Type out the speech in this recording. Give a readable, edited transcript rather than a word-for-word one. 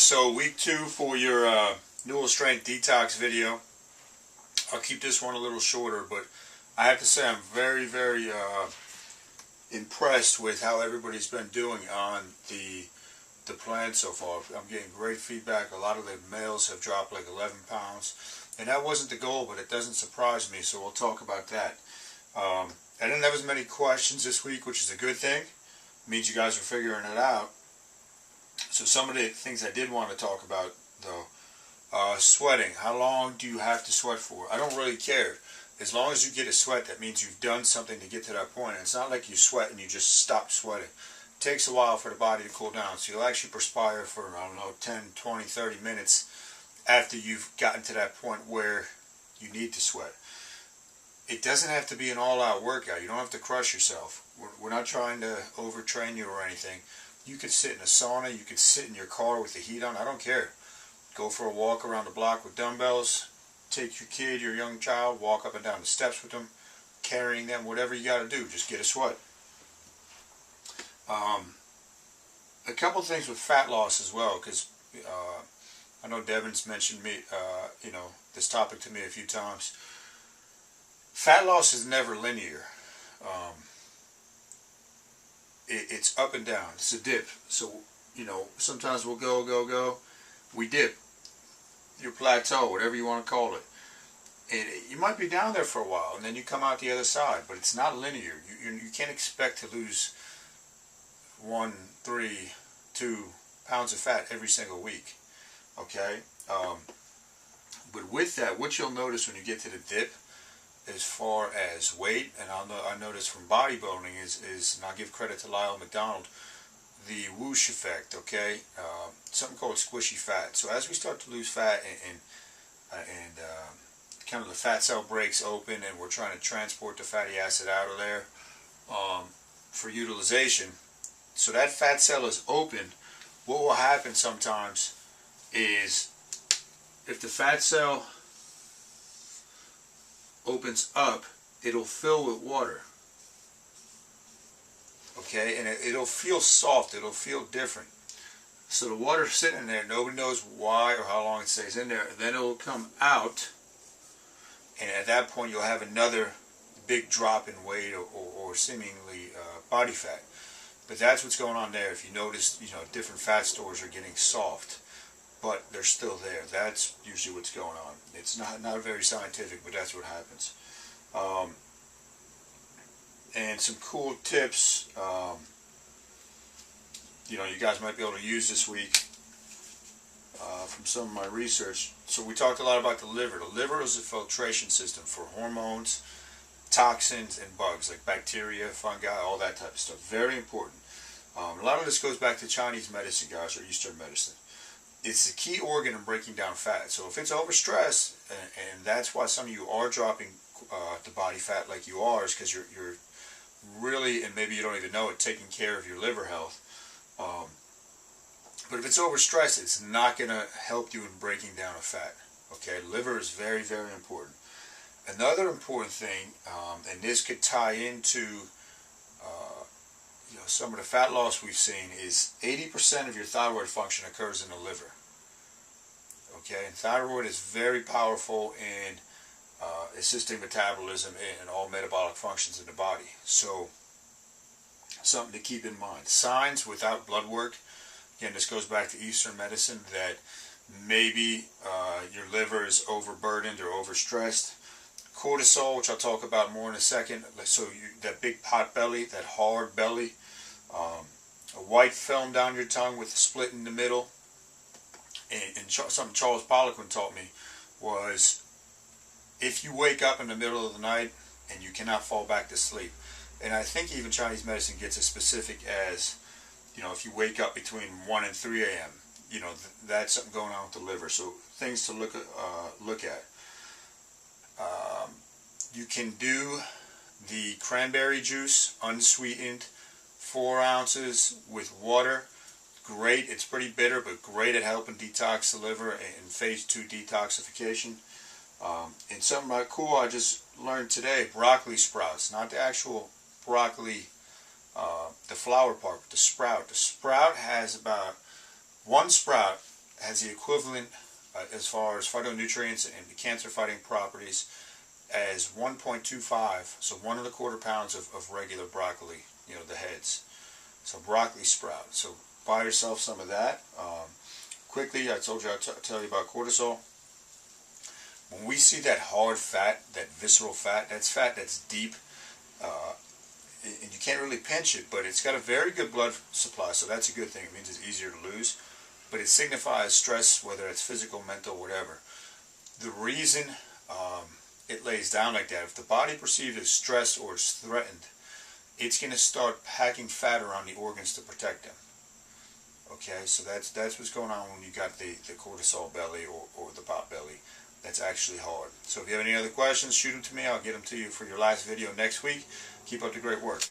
So week 2 for your Newell Strength Detox video. I'll keep this one a little shorter, but I have to say I'm very impressed with how everybody's been doing on the plan so far. I'm getting great feedback. A lot of the males have dropped like 11 pounds, and that wasn't the goal, but it doesn't surprise me, so we'll talk about that. I didn't have as many questions this week, which is a good thing. It means you guys are figuring it out. So some of the things I did want to talk about, though, sweating. How long do you have to sweat for? I don't really care. As long as you get a sweat, that means you've done something to get to that point. And it's not like you sweat and you just stop sweating. It takes a while for the body to cool down. So you'll actually perspire for, I don't know, 10, 20, 30 minutes after you've gotten to that point where you need to sweat. It doesn't have to be an all-out workout. You don't have to crush yourself. We're not trying to overtrain you or anything. You could sit in a sauna. You could sit in your car with the heat on. I don't care. Go for a walk around the block with dumbbells. Take your kid, your young child, walk up and down the steps with them, carrying them, whatever you got to do. Just get a sweat. A couple things with fat loss as well, because I know Devin's mentioned this topic to me a few times. Fat loss is never linear. It's up and down. It's a dip. So, sometimes we'll go. We dip. Your plateau, whatever you want to call it. And you might be down there for a while, and then you come out the other side. But it's not linear. You can't expect to lose 1, 3, 2 pounds of fat every single week. Okay? But with that, what you'll notice when you get to the dip, as far as weight, and I notice from bodybuilding is, and I'll give credit to Lyle McDonald, the whoosh effect, okay? Something called squishy fat. So as we start to lose fat and kind of the fat cell breaks open and we're trying to transport the fatty acid out of there for utilization, so that fat cell is open, what will happen sometimes is if the fat cell opens up, it'll fill with water. Okay, and it'll feel soft, it'll feel different. So the water's sitting there, nobody knows why or how long it stays in there. Then it'll come out, and at that point you'll have another big drop in weight or seemingly body fat. But that's what's going on there. If you notice, different fat stores are getting soft, but they're still there. That's usually what's going on. It's not very scientific, but that's what happens. And some cool tips, you guys might be able to use this week from some of my research. So we talked a lot about the liver. The liver is a filtration system for hormones, toxins, and bugs like bacteria, fungi, all that type of stuff. Very important. A lot of this goes back to Chinese medicine, guys, or Eastern medicine. It's the key organ in breaking down fat. So if it's overstressed, and that's why some of you are dropping the body fat like you are, is because you're really, and maybe you don't even know it, taking care of your liver health. But if it's overstressed, it's not going to help you in breaking down a fat. Okay, liver is very important. Another important thing, and this could tie into some of the fat loss we've seen, is 80% of your thyroid function occurs in the liver. Okay, and thyroid is very powerful in assisting metabolism and all metabolic functions in the body. So, something to keep in mind. Signs without blood work, again, this goes back to Eastern medicine, that maybe your liver is overburdened or overstressed. Cortisol, which I'll talk about more in a second, so that big pot belly, that hard belly, a white film down your tongue with a split in the middle, and something Charles Poliquin taught me was, if you wake up in the middle of the night and you cannot fall back to sleep, and I think even Chinese medicine gets as specific as, if you wake up between 1 and 3 a.m., that's something going on with the liver. So things to look at. You can do the cranberry juice, unsweetened, 4 ounces with water. Great. It's pretty bitter, but great at helping detox the liver in phase 2 detoxification. And something cool I just learned today, broccoli sprouts, not the actual broccoli, the flower part, but the sprout. The sprout has about, one sprout has the equivalent as far as phytonutrients and the cancer-fighting properties as 1.25, so 1¼ pounds of regular broccoli, you know, the heads. So broccoli sprout. So buy yourself some of that. Quickly, I told you I'll tell you about cortisol. When we see that hard fat, that visceral fat, that's fat that's deep, and you can't really pinch it, but it's got a very good blood supply, so that's a good thing. It means it's easier to lose, but it signifies stress, whether it's physical, mental, whatever. The reason it lays down like that, if the body perceives as stressed or is threatened, it's going to start packing fat around the organs to protect them. Okay, so that's what's going on when you got the cortisol belly or the pot belly. That's actually hard. So if you have any other questions, shoot them to me. I'll get them to you for your last video next week. Keep up the great work.